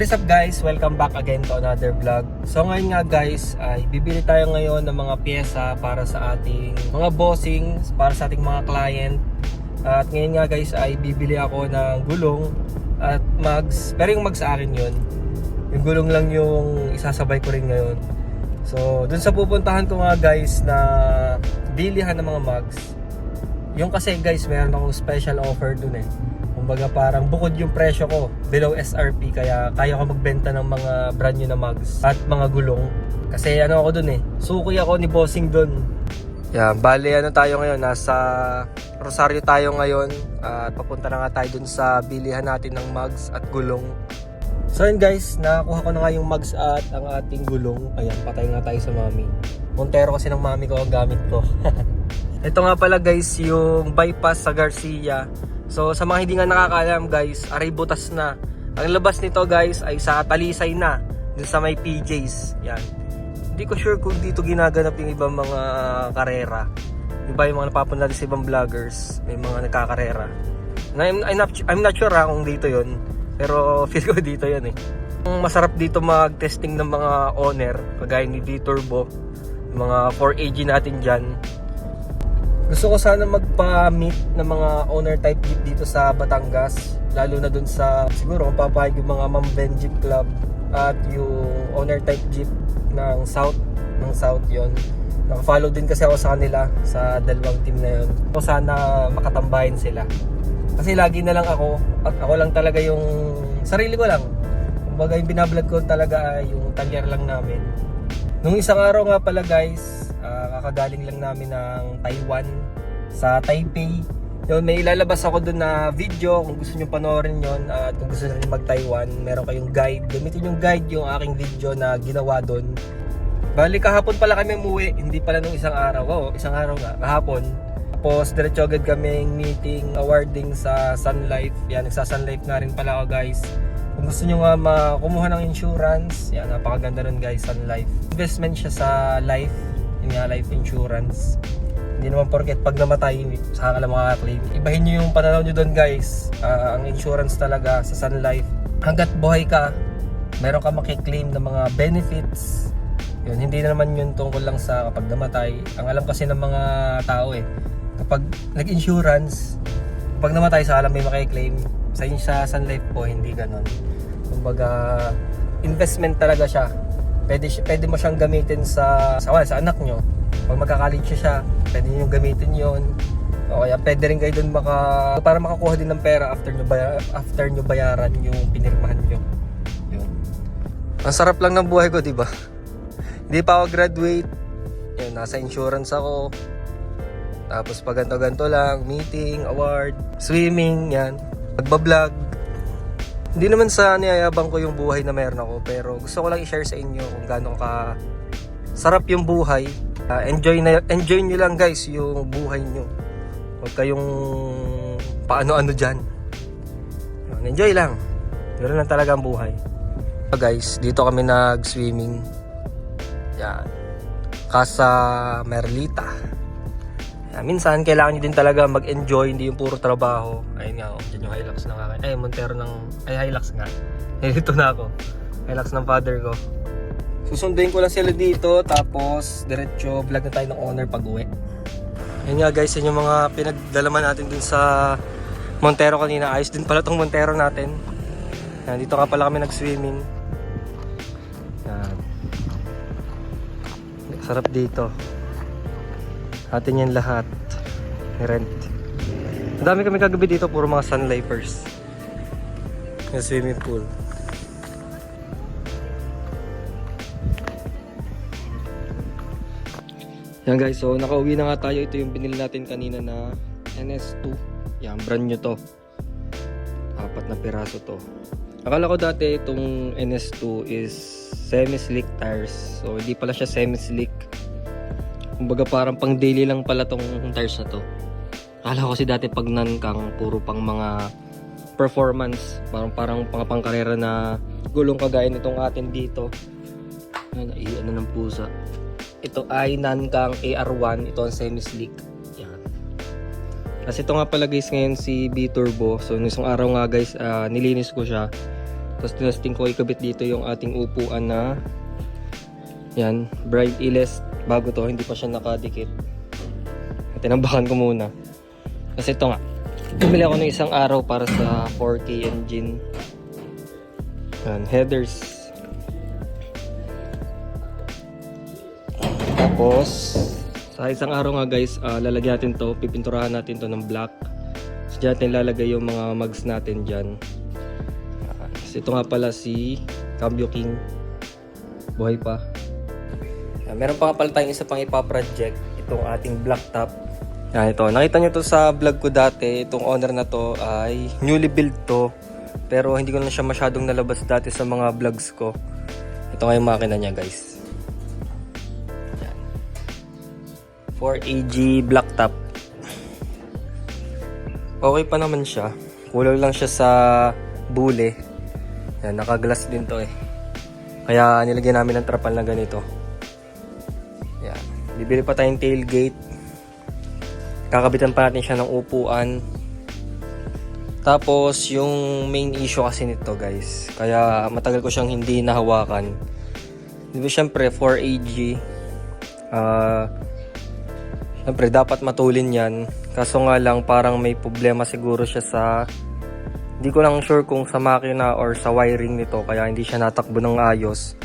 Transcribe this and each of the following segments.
What is up guys? Welcome back again to another vlog. So ngayon nga guys, ay bibili tayo ngayon ng mga pyesa para sa ating mga bossing, para sa ating mga client. At ngayon nga guys ay bibili ako ng gulong at mags. Pero yung mags sa akin yun. Yung gulong lang yung isasabay ko rin ngayon. So dun sa pupuntahan ko nga guys na bilihan ng mga mags. Yung kasi guys, meron akong special offer dun eh. Kumbaga parang bukod yung presyo ko below SRP, kaya kaya ko magbenta ng mga brand new na mags at mga gulong. Kasi ano ako dun eh, suki ako ni bossing dun. Yeah, bale ano tayo ngayon, nasa Rosario tayo ngayon at papunta na nga tayo dun sa bilihan natin ng mags at gulong. So yun guys, nakakuha ko na nga yung mags at ang ating gulong. Ayan, patay nga tayo sa mami. Montero kasi ng mami ko ang gamit ko. Ito nga pala guys, yung bypass sa Garcia. So sa mga hindi nga nakakaalam guys, aray butas na. Ang labas nito guys ay sa Talisay na, dun sa may PJs. Yan. Hindi ko sure kung dito ginaganap yung ibang mga karera. Iba yung mga napapunta sa ibang vloggers, may mga nagkakarera. I'm not sure kung dito yon, pero feel ko dito yon eh. Masarap dito mag-testing ng mga owner, kagaya ni V-Turbo, mga 4AG natin dyan. Gusto ko sana magpa-meet ng mga owner type jeep dito sa Batangas, lalo na dun sa siguro kung papayag yung mga Ma'am Ben Jeep Club at yung owner type jeep ng South yon. Naka-follow din kasi ako sa kanila sa dalawang team na yun. So sana makatambahin sila. Kasi lagi na lang ako at ako lang talaga yung sarili ko lang. Kumbaga yung binablog ko talaga ay yung talyer lang namin. Nung isang araw nga pala guys, kakagaling lang namin ng Taiwan sa Taipei. Yun, may ilalabas ako dun na video kung gusto nyo panoorin yon, at kung gusto nyo mag-Taiwan, meron kayong guide. Gamitin yung guide yung aking video na ginawa dun. Bali kahapon pala kami umuwi, hindi pala nung isang araw. Oo, isang araw nga, kahapon. Tapos diretso agad kaming meeting, awarding sa Sun Life. Yan, nagsa-Sun Life na rin pala ako guys. Kung gusto nyo nga kumuha ng insurance, yan, napakaganda rin guys, Sun Life. Investment siya sa life, yun nga, life insurance. Hindi naman porket pag namatay, saka ka lang makaka-claim. Ibahin nyo yung pananaw nyo doon guys. Ang insurance talaga sa Sun Life, hanggat buhay ka, meron ka makiklaim ng mga benefits. Yun, hindi na naman yun tungkol lang sa kapag namatay. Ang alam kasi ng mga tao eh, kapag nag-insurance, kapag namatay sa alam may makiklaim. Sa Sun Life po, hindi ganon. Kumbaga, investment talaga siya. Pwede mo siyang gamitin sa anak nyo. Pag magka-college siya, pwede nyo gamitin yon. O kaya pwede rin kayo dun para makakuha din ng pera after nyo bayaran yung pinirmahan nyo. Yun. Ang sarap lang ng buhay ko, diba? Hindi pa ako graduate. Yun, nasa insurance ako. Tapos pag ganto-ganto lang, meeting, award, swimming, yan. Magbablog. Hindi naman sa niyayabang ko yung buhay na meron ako, pero gusto ko lang i-share sa inyo kung gaano ka sarap yung buhay. Enjoy nyo lang guys yung buhay nyo. Huwag kayong paano-ano dyan. Enjoy lang. Ganoon lang talaga ang buhay. Guys, dito kami nag-swimming. Yan. Casa Merlita. Yan. Minsan, kailangan nyo din talaga mag-enjoy, hindi yung puro trabaho. Ayun nga, dyan yung Hilux ng akin. Ay, Montero ng... Ay, Hilux nga. Dito na ako. Hilux ng father ko. Susunduin ko lang sila dito, tapos diretso vlog na tayo ng owner pag uwi. Yan nga guys, yun yung mga pinagdalaman natin dun sa Montero kanina. Ayos din pala tong Montero natin. Yan, dito nga pala kami nag-swimming. Yan. Sarap dito. Atin yan lahat. Rent. Ang dami kami kagabi dito, puro mga Sun Lifers. Yung swimming pool. Yan guys, so nakauwi na nga tayo. Ito yung binili natin kanina na NS2. Yan, brand new to. 4 na piraso to. Akala ko dati itong NS2 is semi-slick tires. So hindi pala siya semi-slick. Kumbaga parang pang daily lang pala tong tires na to. Akala ko kasi dati pag nankang puro pang mga performance. Parang pang-karera na gulong kagaya nitong atin dito. Ano ng pusa. Ito ay Nankang AR1, ito ang semi-slick. Yan. Kasi ito nga pala guys ngayon si V-Turbo. So nung isang araw nga guys, nilinis ko siya. Tapos tinasting ko ikabit dito yung ating upuan na yan, Bright Ilest. Bago to, hindi pa siya nakadikit. Tinambakan ko muna. Kasi ito nga, bumili ako ng isang araw para sa 4K engine. Yan, headers. Tapos, sa isang araw nga guys, lalagyan natin to, pipinturahan natin to ng black. So dyan natin lalagay yung mga mugs natin dyan. So ito nga pala si Cambio King. Buhay pa. Meron pa nga pala tayong isa pang ipaproject. Itong ating black top. Yan ito. Nakita nyo to sa vlog ko dati. Itong owner na to ay newly built to. Pero hindi ko na siya masyadong nalabas dati sa mga vlogs ko. Ito nga yung makina niya guys. Yan. 4AG black top. Okay pa naman siya. Kulang lang siya sa bule. Yan, naka-glass din to eh. Kaya nilagyan namin ng trapal na ganito. Yan. Bibili pa tayong tailgate. Kakabitan pa natin siya ng upuan. Tapos yung main issue kasi nito guys, kaya matagal ko siyang hindi nahawakan. Di ba syempre 4AG, syempre dapat matulin yan. Kaso nga lang parang may problema siguro siya sa, hindi ko lang sure kung sa makina or sa wiring nito, kaya hindi siya natakbo ng ayos.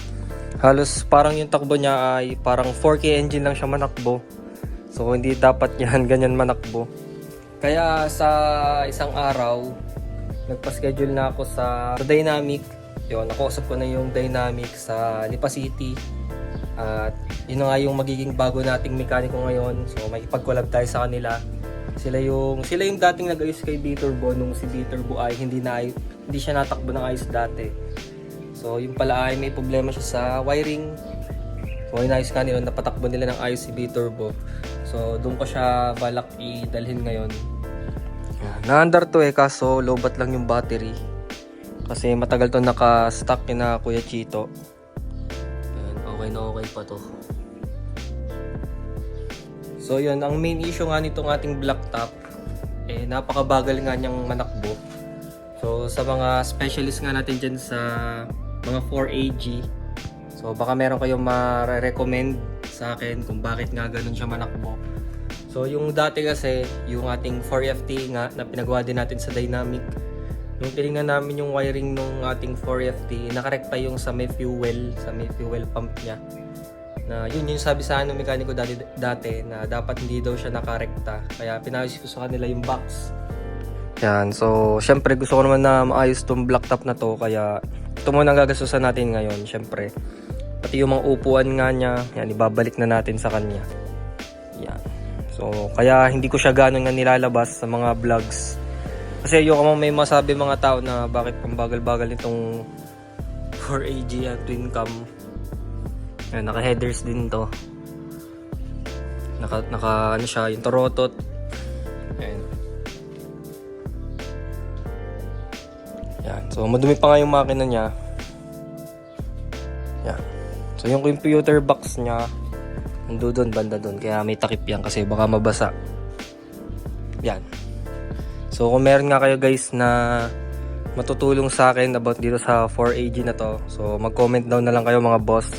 Halos parang yung takbo niya ay parang 4K engine lang siya manakbo. So hindi dapat yan ganyan manakbo. Kaya sa isang araw, nagpa-schedule na ako sa Dynamic. Yun, nakausap ko na yung Dynamic sa Lipa City. At yun na nga yung magiging bago nating mekaniko ngayon. So makipag-collab tayo sa kanila. Sila yung dating nag-ayos kay B-Turbo nung si B-Turbo ay hindi siya natakbo ng ayos dati. So yung pala ay may problema siya sa wiring. So inayos nga nila, napatakbo nila ng ayos si B-Turbo. So doon ko siya balak idalhin ngayon. Na-under to eh, kaso lowbat lang yung battery. Kasi matagal to naka-stock na Kuya Chito. Ayan, okay na okay pa to. So yun, ang main issue nga nitong ating black top, eh napakabagal nga niyang manakbo. So sa mga specialist nga natin dyan sa mga 4AG, so baka meron kayong ma-recommend sa akin kung bakit nga ganun siya manakbo. So yung dati kasi, yung ating 4FT nga na pinagawa din natin sa Dynamic, nung tinignan namin yung wiring nung ating 4FT, nakarekta yung sa may fuel pump niya. Na yun yung sabi sa akin ng mekaniko dati na dapat hindi daw siya nakarekta. Kaya pinayos ko sa kanila yung box. Yan, so syempre gusto ko naman na maayos tong black top na to, kaya ito muna ang gagastusan natin ngayon, syempre. Pati yung mga upuan nga niya, yan, ibabalik na natin sa kanya. Yan. So, kaya hindi ko siya gano'n nga nilalabas sa mga vlogs. Kasi ayoko may masabi mga tao na bakit pambagal-bagal nitong 4AG at twin cam. Ayan, naka-headers din to. Naka ano siya, yung torotot. Ayan. Ayan. So, madumi pa nga yung makina niya. Ayan. So, yung computer box niya, nando doon, banda doon. Kaya may takip yan kasi baka mabasa. Yan. So kung meron nga kayo guys na matutulong sa akin about dito sa 4AG na to, so mag-comment down na lang kayo mga boss.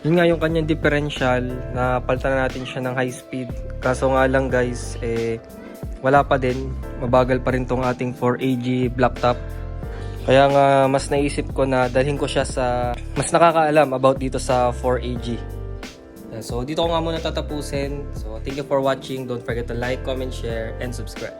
Yun nga yung kanyang differential, na palitan na natin siya ng high speed. Kaso nga lang guys, wala pa din. Mabagal pa rin tong ating 4AG black top. Kaya nga mas naisip ko na dalhin ko siya sa mas nakakaalam about dito sa 4AG. So dito ko nga muna tatapusin. So thank you for watching. Don't forget to like, comment, share, and subscribe.